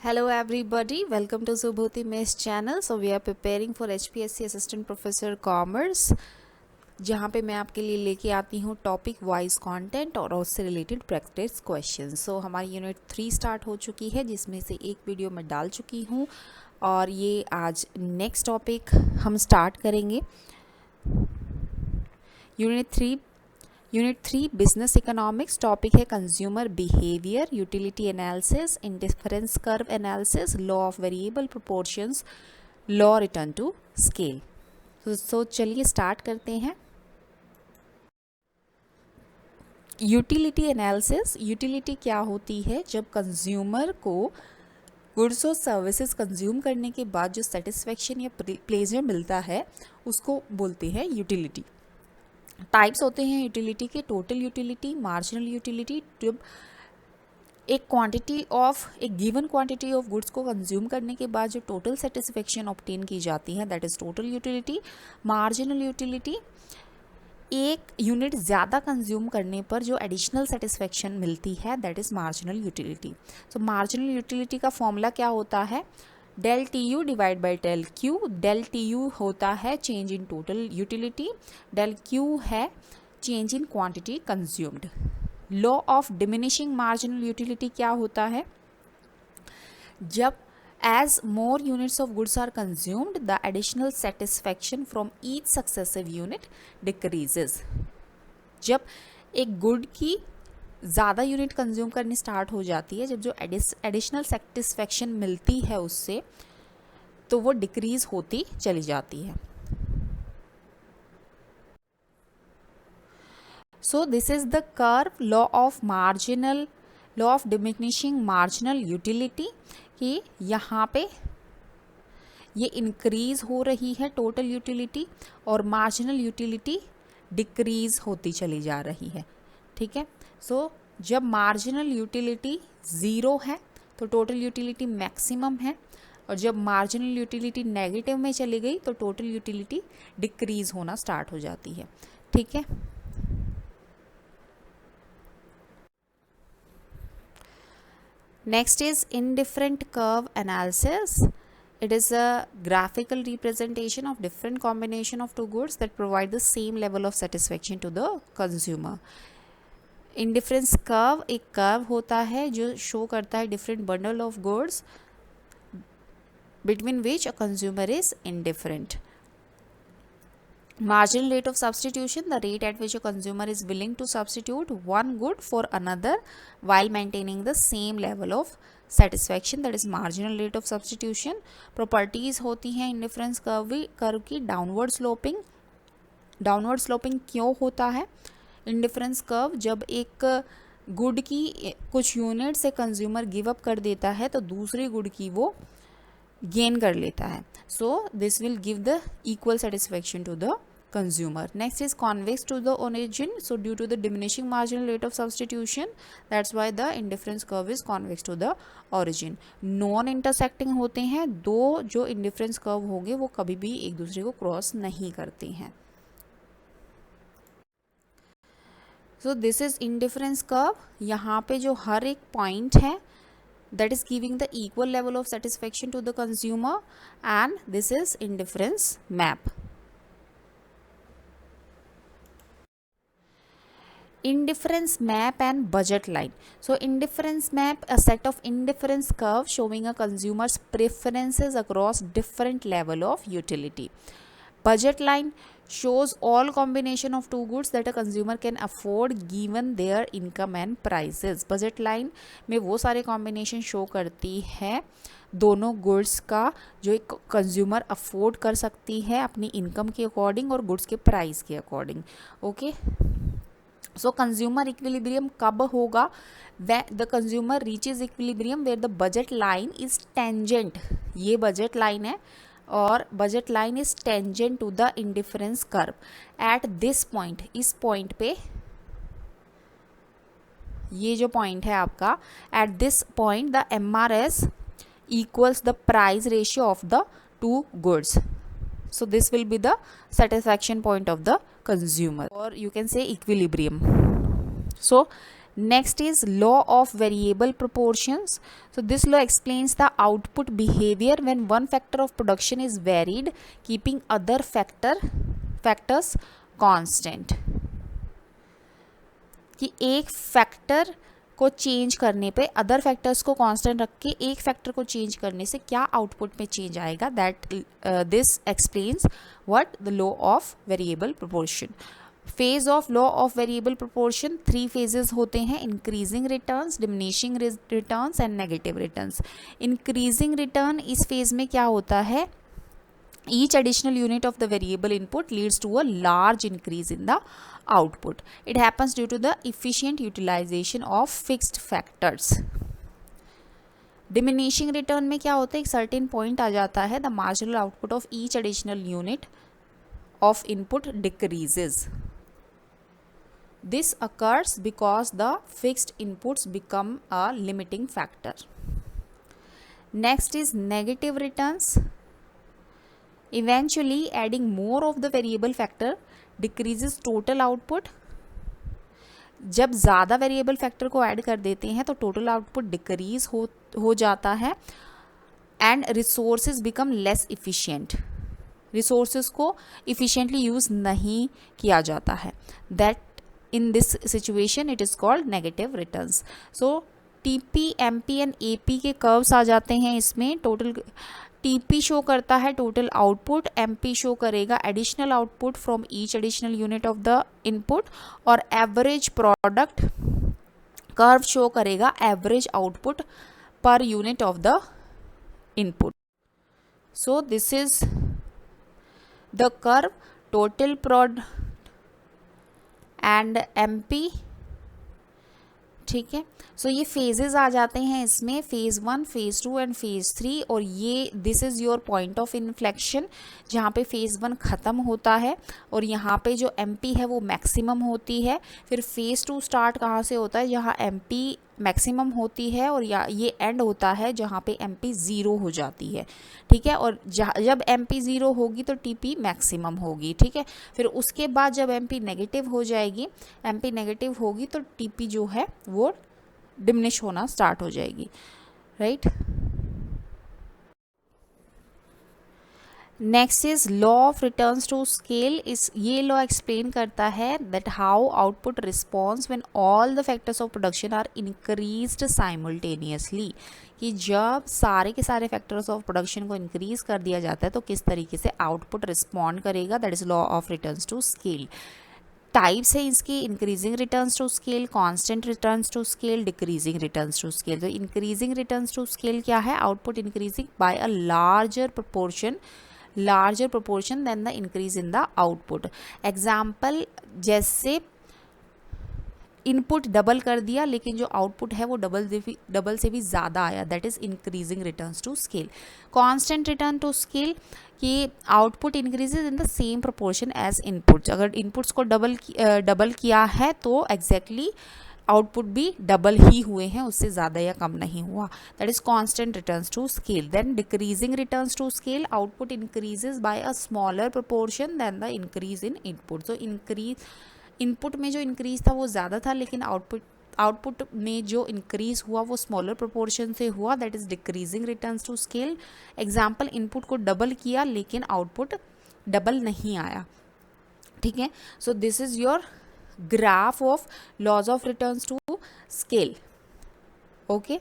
Hello everybody, welcome to Subhuti Mess channel. So we are preparing for HPSC Assistant Professor Commerce, जहाँ पे मैं आपके लिए लेके आती हूँ टॉपिक वाइज कंटेंट और उससे रिलेटेड प्रैक्टिस क्वेश्चन। सो हमारी यूनिट 3 स्टार्ट हो चुकी है, जिसमें से एक वीडियो मैं डाल चुकी हूँ और ये आज नेक्स्ट टॉपिक हम स्टार्ट करेंगे। यूनिट 3 बिजनेस इकोनॉमिक्स, टॉपिक है consumer behaviour, utility analysis, indifference curve analysis, law of variable proportions, law returns to scale. तो चलिए स्टार्ट करते हैं। यूटिलिटी एनालिसिस, यूटिलिटी क्या होती है? जब कंज्यूमर को गुड्स और सर्विसेज कंज्यूम करने के बाद जो सेटिस्फेक्शन या प्लेजर मिलता है उसको बोलते हैं यूटिलिटी। टाइप्स होते हैं यूटिलिटी के, टोटल यूटिलिटी, मार्जिनल यूटिलिटी। जब एक गिवन क्वांटिटी ऑफ गुड्स को कंज्यूम करने के बाद जो टोटल सेटिस्फेक्शन ऑब्टेन की जाती है, that is total utility. Marginal utility, एक यूनिट ज़्यादा कंज्यूम करने पर जो एडिशनल सेटिस्फेक्शन मिलती है, that is marginal utility. So marginal utility का फॉर्मूला क्या होता है? Del T U divide by del Q. Del T U होता है change in total utility, del Q है change in quantity consumed. Law of diminishing marginal utility क्या होता है? जब as more units of goods are consumed, the additional satisfaction from each successive unit decreases. जब एक good की ज़्यादा unit consume करनी स्टार्ट हो जाती है, जब जो एडिशनल सेटिस्फेक्शन मिलती है उससे, तो वो डिक्रीज होती चली जाती है। So this is the curve, law of diminishing marginal utility, कि यहाँ पे ये इंक्रीज हो रही है टोटल यूटिलिटी और मार्जिनल यूटिलिटी डिक्रीज होती चली जा रही है। ठीक है। सो जब मार्जिनल यूटिलिटी ज़ीरो है तो टोटल यूटिलिटी मैक्सिमम है, और जब मार्जिनल यूटिलिटी नेगेटिव में चली गई तो टोटल यूटिलिटी डिक्रीज होना स्टार्ट हो जाती है। ठीक है। Next is indifferent curve analysis. It is a graphical representation of different combination of two goods that provide the same level of satisfaction to the consumer. Indifference curve एक curve होता है जो शो करता है different bundle of goods between which a consumer is indifferent. Marginal rate of substitution, the rate at which a consumer is willing to substitute one good for another while maintaining the same level of satisfaction, that is marginal rate of substitution. Properties होती हैं indifference curve की, downward sloping. Downward sloping क्यों होता है indifference curve? जब एक good की कुछ यूनिट से कंज्यूमर गिव अप कर देता है तो दूसरी गुड की वो गेन कर लेता है। So this will give the equal satisfaction to the consumer. Next is convex to the origin. So due to the diminishing marginal rate of substitution, that's why the indifference curve is convex to the origin. Non intersecting होते हैं, दो जो indifference curve होंगे वो कभी भी एक दूसरे को क्रॉस नहीं करते हैं। So this is indifference curve. यहाँ पे जो हर एक पॉइंट है that is giving the equal level of satisfaction to the consumer, and this is indifference map. Indifference map and budget line. So indifference map, a set of indifference curve showing a consumer's preferences across different level of utility. Budget line shows all combination of two goods that a consumer can afford given their income and prices. Budget line में वो सारे combination show करती है दोनों goods का जो एक consumer afford कर सकती है अपनी इनकम के अकॉर्डिंग और गुड्स के प्राइस के according. Okay. So consumer equilibrium कब होगा? The consumer reaches equilibrium where the budget line is tangent. ये बजट लाइन है और budget line is tangent to the indifference curve at this point. इस point पे, ये जो पॉइंट है आपका, at this point the MRS equals the price ratio of the two goods. So this will be the satisfaction point of the consumer, or you can say equilibrium. So Next is law of variable proportions. So this law explains the output behavior when one factor of production is varied, keeping other factors constant. कि एक factor को change करने पे other factors को constant रख के एक factor को चेंज करने से क्या आउटपुट में चेंज आएगा, that this explains what the law of variable proportion. Phase of law of variable proportion 3 phases होते हैं, increasing returns, diminishing returns and negative returns. Increasing return इस फेज में क्या होता है, each additional unit of the variable input leads to a large increase in the output. It happens due to the efficient utilization of fixed factors. Diminishing return में क्या होता है, एक certain point आ जाता है, the marginal output of each additional unit of input decreases. This occurs because the fixed inputs become a limiting factor. Next is negative returns. Eventually adding more of the variable factor decreases total output. जब ज़्यादा variable factor को add कर देते हैं तो total output decrease हो जाता है and resources become less efficient. Resources को इफ़िशिएंटली यूज़ नहीं किया जाता है. That in this situation it is called negative returns. So TP, MP and AP के कर्व्स आ जाते हैं इसमें. टोटल टीपी शो करता है टोटल आउटपुट, एमपी शो करेगा additional output from each additional unit of the input, और average product curve show करेगा average output per unit of the input. So this is the curve total product and MP. ठीक है, सो ये phases आ जाते हैं इसमें, phase 1, phase 2 and phase 3. और ये this is your point of inflection जहाँ पे फेज़ 1 ख़त्म होता है और यहाँ पे जो एमपी है वो मैक्सिमम होती है. फिर फेज़ 2 स्टार्ट कहाँ से होता है, जहाँ एमपी मैक्सिमम होती है, और ये एंड होता है जहाँ पे एमपी ज़ीरो हो जाती है. ठीक है, और जब एमपी ज़ीरो होगी तो टीपी मैक्सिमम होगी. ठीक है, फिर उसके बाद जब एमपी नेगेटिव हो जाएगी, एमपी नेगेटिव होगी तो टीपी जो है वो डिमिनिश होना स्टार्ट हो जाएगी. Right. Next is law of returns to scale. इस ये लॉ एक्सप्लेन करता है that how output response when all the factors of production are increased simultaneously. कि जब सारे के सारे फैक्टर्स ऑफ प्रोडक्शन को इंक्रीज कर दिया जाता है तो किस तरीके से आउटपुट रिस्पॉन्ड करेगा, that is law of returns to scale. Types है इसकी, increasing returns to scale, constant returns to scale, decreasing returns to scale. तो इंक्रीजिंग रिटर्न्स टू स्केल क्या है, output increasing by a larger proportion than the increase in the output. Example, जैसे input double कर दिया लेकिन जो output है वो डबल से भी ज़्यादा आया, that is increasing returns to scale. Constant return to scale कि output increases in the same proportion as inputs. अगर इनपुट्स को डबल किया है तो एग्जैक्टली आउटपुट भी डबल ही हुए हैं, उससे ज़्यादा या कम नहीं हुआ. That is constant returns to scale. Then decreasing returns to scale, output increases by a smaller proportion than the increase in input. तो इनपुट में जो इंक्रीज था वो ज़्यादा था लेकिन आउटपुट में जो इंक्रीज हुआ वो स्मॉलर प्रोपोर्शन से हुआ, that is decreasing returns to scale. Example, input को डबल किया लेकिन आउटपुट डबल नहीं आया. ठीक है, so this is your graph of laws of returns to scale. Okay,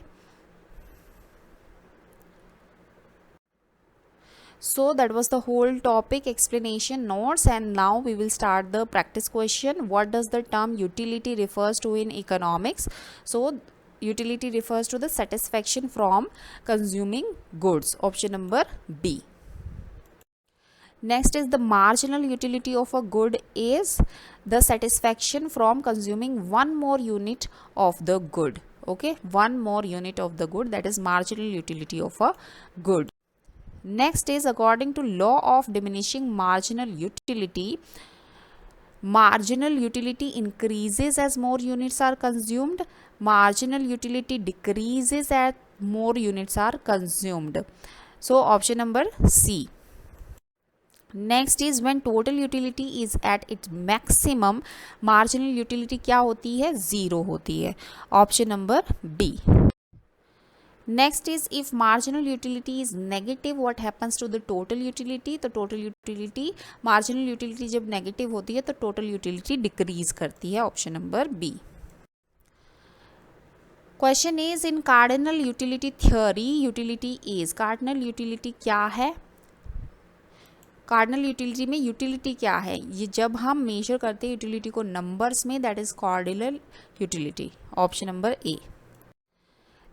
so that was the whole topic explanation notes, and now we will start the practice question. What does the term utility refers to in economics? So utility refers to the satisfaction from consuming goods. Option number B. Next is the marginal utility of a good is the satisfaction from consuming one more unit of the good. Okay, one more unit of the good, that is marginal utility of a good. Next is according to law of diminishing marginal utility increases as more units are consumed, marginal utility decreases as more units are consumed. So option number C. Next is when total utility is at its maximum, marginal utility क्या होती है, zero होती है, option number B. Next is if marginal utility is negative what happens to the total utility, तो total utility, marginal utility जब negative होती है तो टोटल यूटिलिटी डिक्रीज करती है, option number B. Question is in cardinal utility theory utility is, cardinal utility क्या है, cardinal utility में यूटिलिटी क्या है, ये जब हम मेजर करते हैं यूटिलिटी को नंबर्स में, that is cardinal utility, option number A.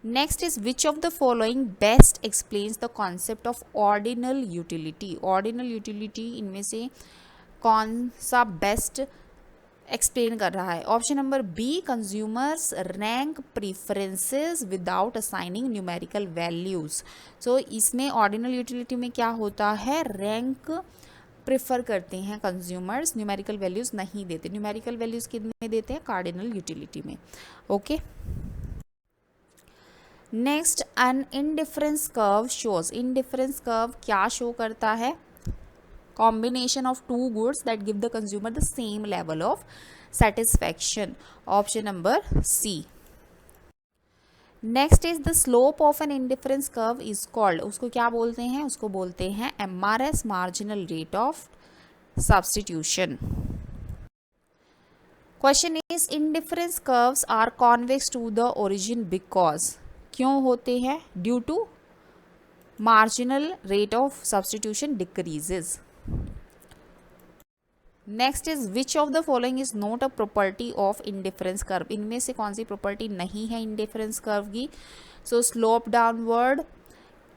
Next is which of the following best explains the concept of ordinal utility, ordinal utility इनमें से कौन सा बेस्ट एक्सप्लेन कर रहा है, option number B, consumers rank preferences without assigning numerical values. So इसमें ordinal utility में क्या होता है, रैंक प्रेफर करते हैं कंज्यूमर्स, न्यूमेरिकल वैल्यूज नहीं देते, न्यूमेरिकल वैल्यूज किन में देते हैं, कार्डिनल यूटिलिटी में, okay. Next an indifference curve shows, indifference curve क्या शो करता है, combination of two goods that give the consumer the same level of satisfaction, option number C. Next is the slope of an indifference curve is called, उसको क्या बोलते हैं, उसको बोलते हैं MRS, marginal rate of substitution. Question is indifference curves are convex to the origin because, क्यों होते हैं, due to marginal rate of substitution decreases. Next is which of the following is not a property of indifference curve, इनमें से कौन सी property नहीं है indifference curve की, so slope downward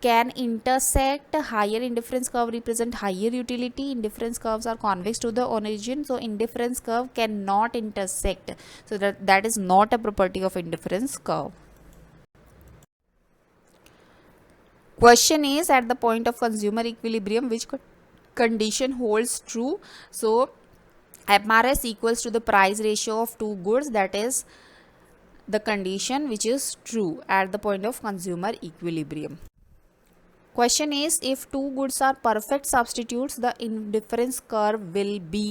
can intersect higher, indifference curve represent higher utility, indifference curves are convex to the origin, so indifference curve can not intersect, so that is not a property of indifference curve. Question is at the point of consumer equilibrium which condition holds true, so MRS equals to the price ratio of two goods, that is the condition which is true at the point of consumer equilibrium. Question is if two goods are perfect substitutes the indifference curve will be,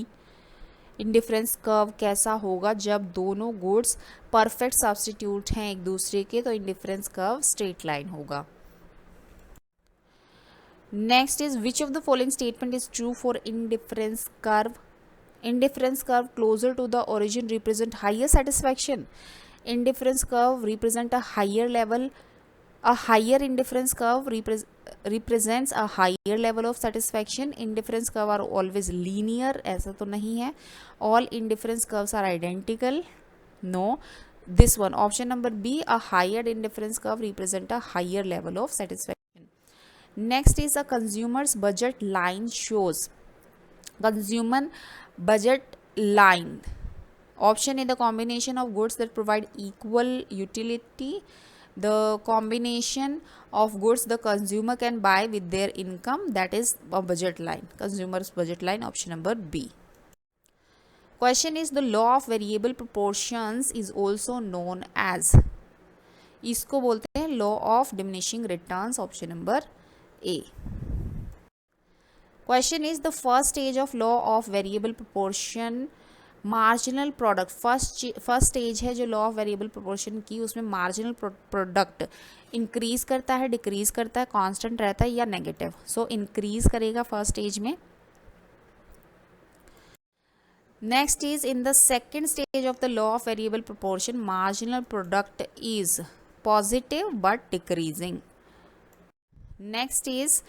indifference curve कैसा होगा जब दोनों goods perfect substitute हैं एक दूसरे के, तो indifference curve straight line होगा. Next is which of the following statement is true for indifference curve, indifference curve closer to the origin represent higher satisfaction, indifference curve represent a higher level, a higher indifference curve represents a higher level of satisfaction, indifference curve are always linear, ऐसा तो नहीं है, all indifference curves are identical, no, this one option number B, a higher indifference curve represent a higher level of satisfaction. Next is a consumer's budget line shows, consumer budget line, option A, the combination of goods that provide equal utility, the combination of goods the consumer can buy with their income, that is a budget line, consumer's budget line, option number B. Question is the law of variable proportions is also known as, इसको बोलते हैं law of diminishing returns, option number A. Question is the first stage of law of variable proportion marginal product, first stage है जो law of variable proportion की, उसमें marginal product increase करता है, decrease करता है, कांस्टेंट रहता है या नेगेटिव, सो इंक्रीज करेगा फर्स्ट स्टेज में. Next is in the second stage of the law of variable proportion marginal product is positive but decreasing. Next is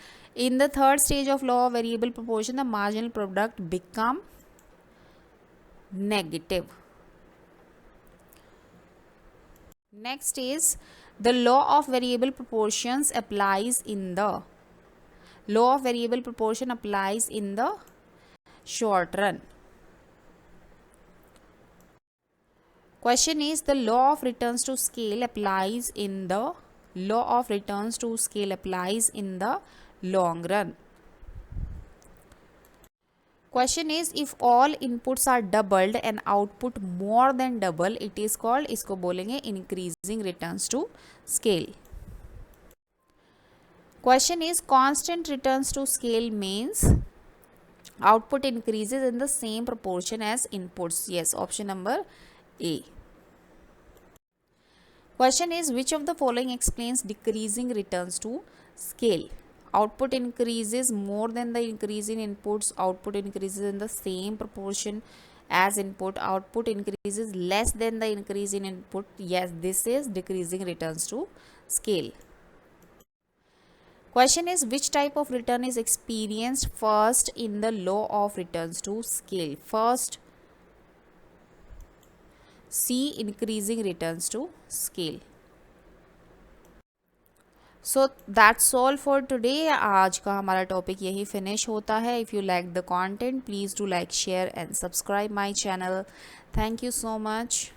in the third stage of law of variable proportion the marginal product become negative. Next is the law of variable proportions applies in the, law of variable proportion applies in the short run. Question is the law of returns to scale applies in the, law of returns to scale applies in the long run. Question is if all inputs are doubled and output more than double it is called, इसको बोलेंगे increasing returns to scale. Question is constant returns to scale means, Output increases in the same proportion as inputs. Yes, option number A. Question is, which of the following explains decreasing returns to scale? Output increases more than the increase in inputs. Output increases in the same proportion as input. Output increases less than the increase in input. Yes, this is decreasing returns to scale. Question is, which type of return is experienced first in the law of returns to scale? First, C, increasing returns to scale. So that's all for today. आज का हमारा topic यही finish होता है. If you like the content, please do like, share and subscribe my channel. Thank you so much.